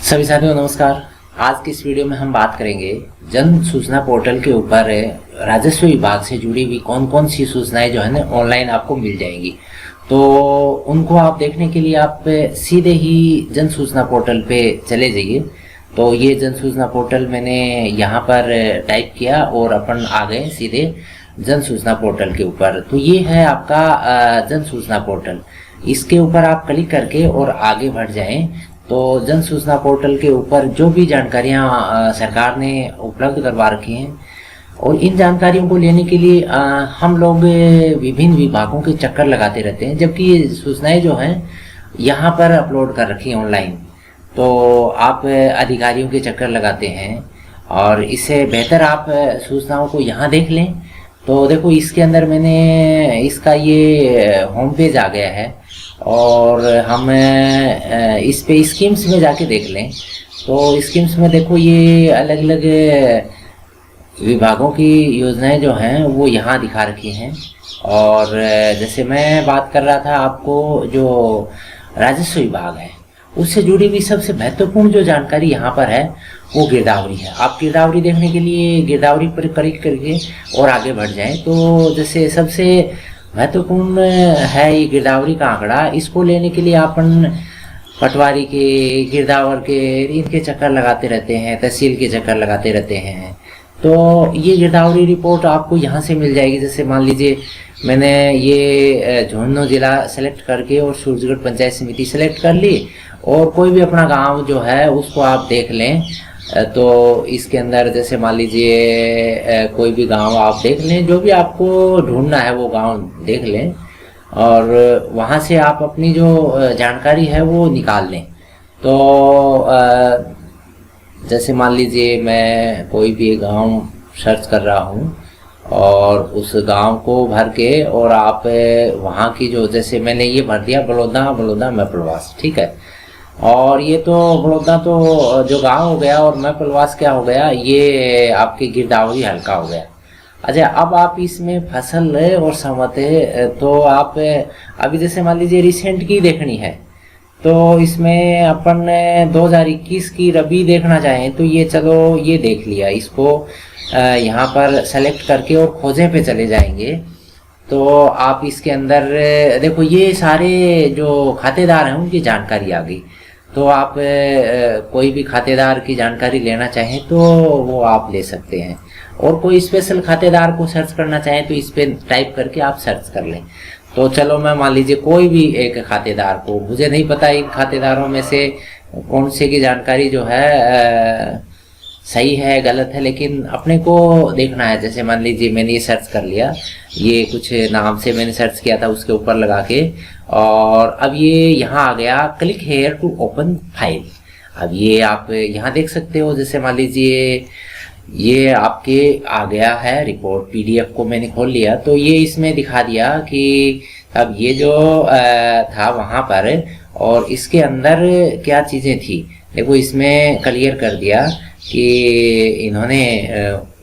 सभी साथियों नमस्कार। आज की इस वीडियो में हम बात करेंगे जन सूचना पोर्टल के ऊपर राजस्व विभाग से जुड़ी हुई कौन कौन सी सूचनाएं जो है ना ऑनलाइन आपको मिल जाएंगी। तो उनको आप देखने के लिए आप सीधे ही जन सूचना पोर्टल पे चले जाइए। तो ये जन सूचना पोर्टल मैंने यहाँ पर टाइप किया और अपन आ गए सीधे जन सूचना पोर्टल के ऊपर। तो ये है आपका जन सूचना पोर्टल। इसके ऊपर आप क्लिक करके और आगे बढ़ जाएं तो जन सूचना पोर्टल के ऊपर जो भी जानकारियां सरकार ने उपलब्ध करवा रखी हैं और इन जानकारियों को लेने के लिए हम लोग विभिन्न विभागों के चक्कर लगाते रहते हैं, जबकि ये सूचनाएं जो हैं यहाँ पर अपलोड कर रखी हैं ऑनलाइन। तो आप अधिकारियों के चक्कर लगाते हैं और इससे बेहतर आप सूचनाओं को यहाँ देख लें। तो देखो इसके अंदर मैंने इसका ये होम पेज आ गया है और हम इस पे स्कीम्स में जाके देख लें। तो स्कीम्स में देखो ये अलग अलग विभागों की योजनाएं जो हैं वो यहाँ दिखा रखी हैं। और जैसे मैं बात कर रहा था आपको, जो राजस्व विभाग है उससे जुड़ी हुई सबसे महत्वपूर्ण जो जानकारी यहाँ पर है वो गिरदावरी है। आप गिरदावरी देखने के लिए गिरदावरी पर क्लिक करके और आगे बढ़ जाएं। तो जैसे सबसे महत्वपूर्ण है ये गिरदावरी का आंकड़ा। इसको लेने के लिए अपन पटवारी के, गिरदावर के, इनके चक्कर लगाते रहते हैं, तहसील के चक्कर लगाते रहते हैं। तो ये गिरदावरी रिपोर्ट आपको यहाँ से मिल जाएगी। जैसे मान लीजिए मैंने ये झुंझुनू जिला सेलेक्ट करके और सूरजगढ़ पंचायत समिति सेलेक्ट कर ली और कोई भी अपना गांव जो है उसको आप देख लें। तो इसके अंदर जैसे मान लीजिए कोई भी गांव आप देख लें, जो भी आपको ढूंढना है वो गांव देख लें और वहां से आप अपनी जो जानकारी है वो निकाल लें। तो जैसे मान लीजिए मैं कोई भी गांव सर्च कर रहा हूं और उस गांव को भर के और आप वहां की जो, जैसे मैंने ये भर दिया बलौदा मैपलवास, ठीक है। और ये तो बड़ौदा तो जो गांव हो गया और मैपलवास क्या हो गया, ये आपकी गिरदावरी हल्का हो गया। अच्छा, अब आप इसमें फसल और समत तो आप अभी जैसे मान लीजिए रिसेंट की देखनी है तो इसमें अपन 2021 की रबी देखना चाहें तो ये चलो ये देख लिया। इसको यहाँ पर सेलेक्ट करके और खोजे पे चले जाएंगे तो आप इसके अंदर देखो ये सारे जो खातेदार हैं उनकी जानकारी आ गई। तो आप कोई भी खातेदार की जानकारी लेना चाहें तो वो आप ले सकते हैं और कोई स्पेशल खातेदार को सर्च करना चाहें तो इस पे टाइप करके आप सर्च कर लें। तो चलो मैं मान लीजिए कोई भी एक खातेदार को, मुझे नहीं पता इन खातेदारों में से कौन से की जानकारी जो है सही है गलत है, लेकिन अपने को देखना है। जैसे मान लीजिए मैंने ये सर्च कर लिया, ये कुछ नाम से मैंने सर्च किया था उसके ऊपर लगा के, और अब ये यहाँ आ गया click here to open file. अब ये आप यहाँ देख सकते हो। जैसे मान लीजिए ये आपके आ गया है रिपोर्ट, पीडीएफ को मैंने खोल लिया तो ये इसमें दिखा दिया कि अब ये जो था वहाँ पर और इसके अंदर क्या चीज़ें थी। देखो इसमें क्लियर कर दिया कि इन्होंने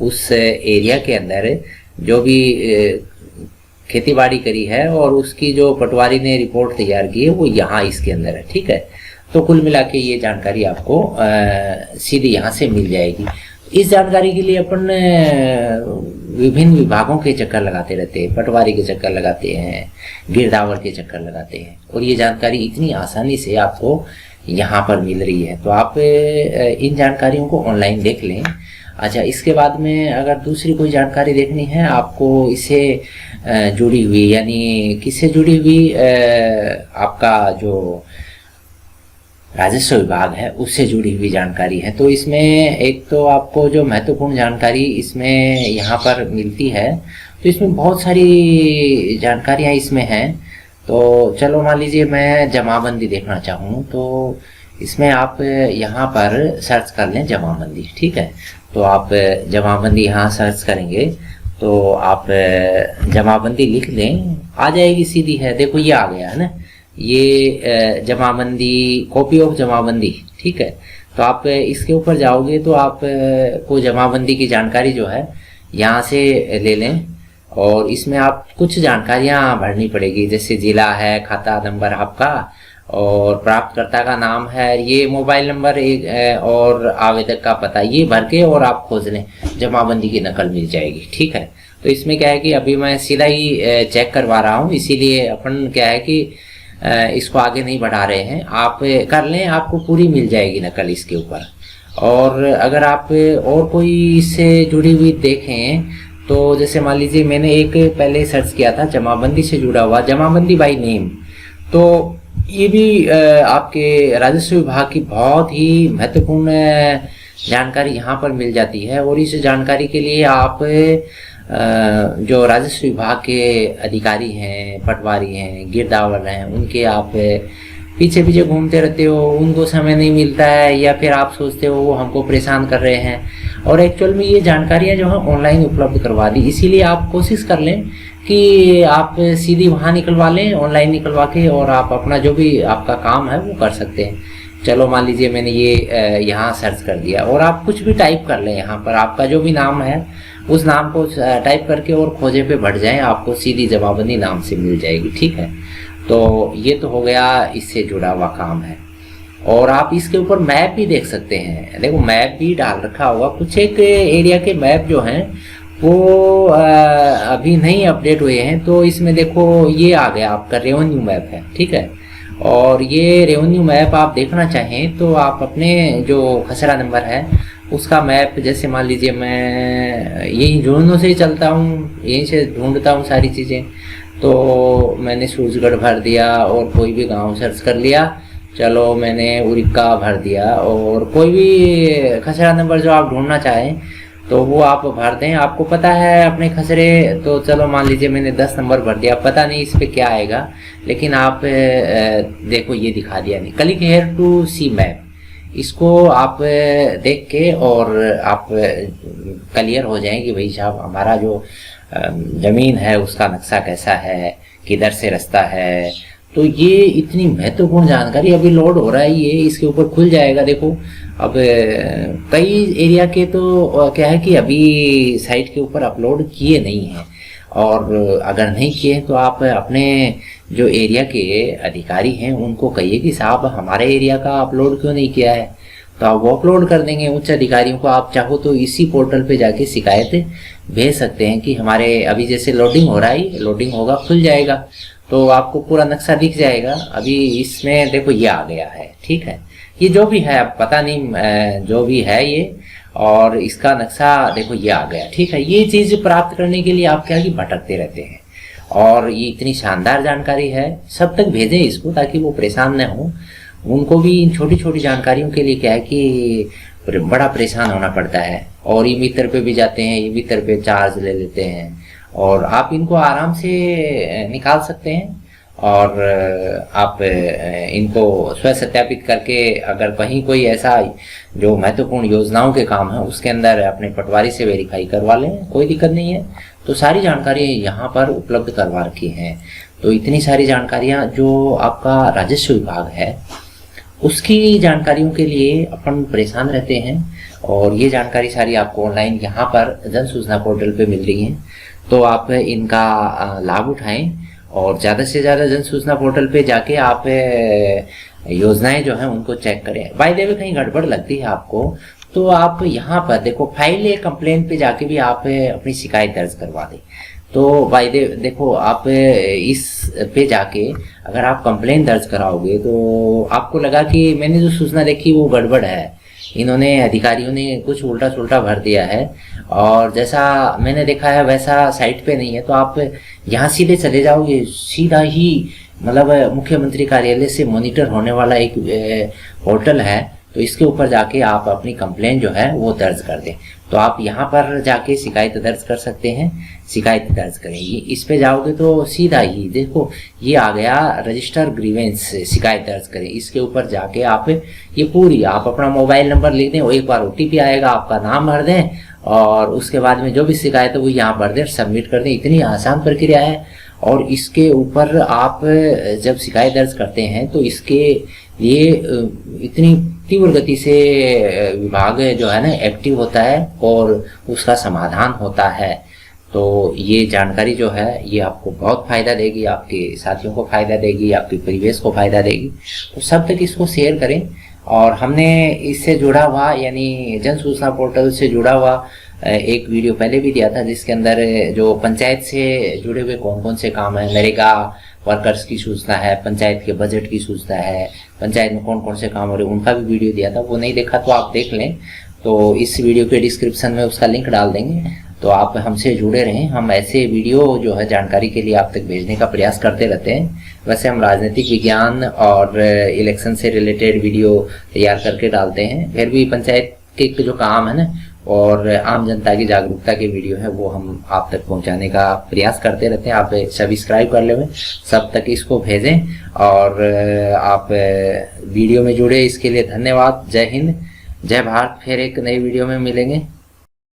उस एरिया के अंदर जो भी खेती बाड़ी करी है और उसकी जो पटवारी ने रिपोर्ट तैयार की है वो यहाँ इसके अंदर है, ठीक है। तो कुल मिला के ये जानकारी आपको सीधे यहाँ से मिल जाएगी। इस जानकारी के लिए अपन विभिन्न विभागों के चक्कर लगाते रहते हैं, पटवारी के चक्कर लगाते हैं, गिरदावर के चक्कर लगाते हैं और ये जानकारी इतनी आसानी से आपको यहाँ पर मिल रही है। तो आप इन जानकारियों को ऑनलाइन देख लें। अच्छा, इसके बाद में अगर दूसरी कोई जानकारी देखनी है आपको इससे जुड़ी हुई, यानी किससे जुड़ी हुई, आपका जो राजस्व विभाग है उससे जुड़ी हुई जानकारी है। तो इसमें एक तो आपको जो महत्वपूर्ण जानकारी इसमें यहाँ पर मिलती है, तो इसमें बहुत सारी जानकारियाँ इसमें हैं। तो चलो मान लीजिए मैं जमाबंदी देखना चाहूँ तो इसमें आप यहाँ पर सर्च कर लें जमाबंदी, ठीक है। तो आप जमाबंदी यहाँ सर्च करेंगे तो आप जमाबंदी लिख लें, आ जाएगी सीधी है। देखो ये आ गया है ना, ये जमाबंदी, कॉपी ऑफ जमाबंदी, ठीक है। तो आप इसके ऊपर जाओगे तो आप को जमाबंदी की जानकारी जो है यहाँ से ले लें और इसमें आप कुछ जानकारियाँ भरनी पड़ेगी। जैसे जिला है, खाता नंबर आपका और प्राप्तकर्ता का नाम है, ये मोबाइल नंबर एक और आवेदक का पता, ये भर के और आप खोज लें, जमाबंदी की नकल मिल जाएगी। ठीक है, तो इसमें क्या है कि अभी मैं सीधा ही चेक करवा रहा हूँ, इसीलिए अपन क्या है कि इसको आगे नहीं बढ़ा रहे हैं। आप कर लें, आपको पूरी मिल जाएगी नकल इसके ऊपर। और अगर आप और कोई इससे जुड़ी हुई देखें तो जैसे मान लीजिए मैंने एक पहले सर्च किया था जमाबंदी से जुड़ा हुआ, जमाबंदी बाई नेम, तो ये भी आपके राजस्व विभाग की बहुत ही महत्वपूर्ण जानकारी यहाँ पर मिल जाती है। और इस जानकारी के लिए आप जो राजस्व विभाग के अधिकारी हैं, पटवारी हैं, गिरदावर हैं, उनके आप पीछे पीछे घूमते रहते हो, उनको समय नहीं मिलता है, या फिर आप सोचते हो वो हमको परेशान कर रहे हैं। और एक्चुअल में ये जानकारियाँ जो है ऑनलाइन उपलब्ध करवा दी, इसीलिए आप कोशिश कर लें कि आप सीधी वहाँ निकलवा लें, ऑनलाइन निकलवा के, और आप अपना जो भी आपका काम है वो कर सकते हैं। चलो मान लीजिए मैंने ये यहाँ सर्च कर दिया, और आप कुछ भी टाइप कर लें, यहाँ पर आपका जो भी नाम है उस नाम को टाइप करके और खोजे पे बढ़ जाएं, आपको सीधी जमाबंदी नाम से मिल जाएगी। ठीक है, तो ये तो हो गया इससे जुड़ा हुआ काम है। और आप इसके ऊपर मैप भी देख सकते हैं, देखो मैप भी डाल रखा होगा, कुछ एक एरिया के मैप जो हैं वो अभी नहीं अपडेट हुए हैं, तो इसमें देखो ये आ गया आपका रेवेन्यू मैप है। ठीक है, और ये रेवेन्यू मैप आप देखना चाहें तो आप अपने जो खसरा नंबर है उसका मैप, जैसे मान लीजिए मैं यही ढूंढने से ही चलता हूँ, यहीं से ढूंढता हूँ सारी चीज़ें, तो मैंने सूरजगढ़ भर दिया और कोई भी गांव सर्च कर लिया, चलो मैंने उरिक्का भर दिया, और कोई भी खसरा नंबर जो आप ढूंढना चाहें तो वो आप भर दें। आपको पता है अपने खसरे, तो चलो मान लीजिए मैंने 10 नंबर भर दिया, पता नहीं इस पे क्या आएगा, लेकिन आप देखो ये दिखा दिया, नहीं click here to see map, इसको आप देख के और आप क्लियर हो जाएंगे भाई साहब हमारा जो जमीन है उसका नक्शा कैसा है, किधर से रास्ता है। तो ये इतनी महत्वपूर्ण जानकारी अभी लोड हो रहा है, ये इसके ऊपर खुल जाएगा। देखो अब कई एरिया के तो क्या है कि अभी साइट के ऊपर अपलोड किए नहीं हैं, और अगर नहीं किए तो आप अपने जो एरिया के अधिकारी हैं उनको कहिए कि साहब हमारे एरिया का अपलोड क्यों नहीं किया है, तो आप वो अपलोड कर देंगे उच्च अधिकारियों को। आप चाहो तो इसी पोर्टल पे जाके शिकायत भेज सकते हैं कि हमारे अभी जैसे लोडिंग हो रहा है, लोडिंग होगा खुल जाएगा तो आपको पूरा नक्शा दिख जाएगा। अभी इसमें देखो ये आ गया है। ठीक है, ये जो भी है अब पता नहीं जो भी है ये, और इसका नक्शा देखो ये आ गया। ठीक है, ये चीज़ प्राप्त करने के लिए आप क्या कि भटकते रहते हैं, और ये इतनी शानदार जानकारी है, सब तक भेजें इसको ताकि वो परेशान न हो। उनको भी इन छोटी छोटी जानकारियों के लिए क्या है कि बड़ा परेशान होना पड़ता है, और ई मित्र पे भी जाते हैं, ई मित्र पे चार्ज ले लेते हैं, और आप इनको आराम से निकाल सकते हैं। और आप इनको स्व सत्यापित करके अगर कहीं कोई ऐसा जो महत्वपूर्ण योजनाओं के काम है उसके अंदर अपने पटवारी से वेरीफाई करवा लें, कोई दिक्कत नहीं है। तो सारी जानकारी यहाँ पर उपलब्ध करवा रखी हैं। तो इतनी सारी जानकारियाँ जो आपका राजस्व विभाग है उसकी जानकारियों के लिए अपन परेशान रहते हैं, और ये जानकारी सारी आपको ऑनलाइन यहाँ पर जन सूचना पोर्टल पे मिल रही है। तो आप इनका लाभ उठाएं, और ज़्यादा से ज़्यादा जन सूचना पोर्टल पे जाके आप योजनाएं जो हैं उनको चेक करें। बाय द वे कहीं गड़बड़ लगती है आपको तो आप यहाँ पर देखो फाइल या कंप्लेंट पे जाके भी आप अपनी शिकायत दर्ज करवा दें। तो बाय द देखो आप इस पे जाके अगर आप कंप्लेंट दर्ज कराओगे तो आपको लगा कि मैंने जो सूचना देखी वो गड़बड़ है, इन्होंने अधिकारियों ने कुछ उल्टा सुल्टा भर दिया है, और जैसा मैंने देखा है वैसा साइट पे नहीं है, तो आप यहाँ सीधे चले जाओगे, सीधा ही मतलब मुख्यमंत्री कार्यालय से मॉनिटर होने वाला एक पोर्टल है, तो इसके ऊपर जाके आप अपनी कंप्लेंट जो है वो दर्ज कर दें। तो आप यहाँ पर जाके शिकायत दर्ज कर सकते हैं, शिकायत दर्ज करेंगे। इस पे जाओगे तो सीधा ही देखो ये आ गया रजिस्टर ग्रीवेंस, शिकायत दर्ज करें, इसके ऊपर जाके आप ये पूरी आप अपना मोबाइल नंबर लिख दें, एक बार OTP आएगा, आपका नाम भर दें, और उसके बाद में जो भी शिकायत है वो यहाँ भर दें, सबमिट कर दें। इतनी आसान प्रक्रिया है। और इसके ऊपर आप जब शिकायत दर्ज करते हैं तो इसके लिए इतनी तीव्र गति से विभाग जो है ना एक्टिव होता है और उसका समाधान होता है। तो ये जानकारी जो है ये आपको बहुत फ़ायदा देगी, आपके साथियों को फ़ायदा देगी, आपके परिवेश को फ़ायदा देगी। तो सब तक इसको शेयर करें। और हमने इससे जुड़ा हुआ यानी जन सूचना पोर्टल से जुड़ा हुआ एक वीडियो पहले भी दिया था, जिसके अंदर जो पंचायत से जुड़े हुए कौन कौन से काम है, नरेगा वर्कर्स की सूचना है, पंचायत के बजट की सूचना है, पंचायत में कौन कौन से काम हो रहे हैं, उनका भी वीडियो दिया था। वो नहीं देखा तो आप देख लें, तो इस वीडियो के डिस्क्रिप्शन में उसका लिंक डाल देंगे। तो आप हमसे जुड़े रहें, हम ऐसे वीडियो जो है जानकारी के लिए आप तक भेजने का प्रयास करते रहते हैं। वैसे हम राजनीतिक विज्ञान और इलेक्शन से रिलेटेड वीडियो तैयार करके डालते हैं, फिर भी पंचायत के जो काम है ना और आम जनता की जागरूकता के वीडियो है वो हम आप तक पहुंचाने का प्रयास करते रहते हैं। आप सब्सक्राइब कर लें, सब तक इसको भेजें और आप वीडियो में जुड़े, इसके लिए धन्यवाद। जय हिंद, जय भारत। फिर एक नई वीडियो में मिलेंगे।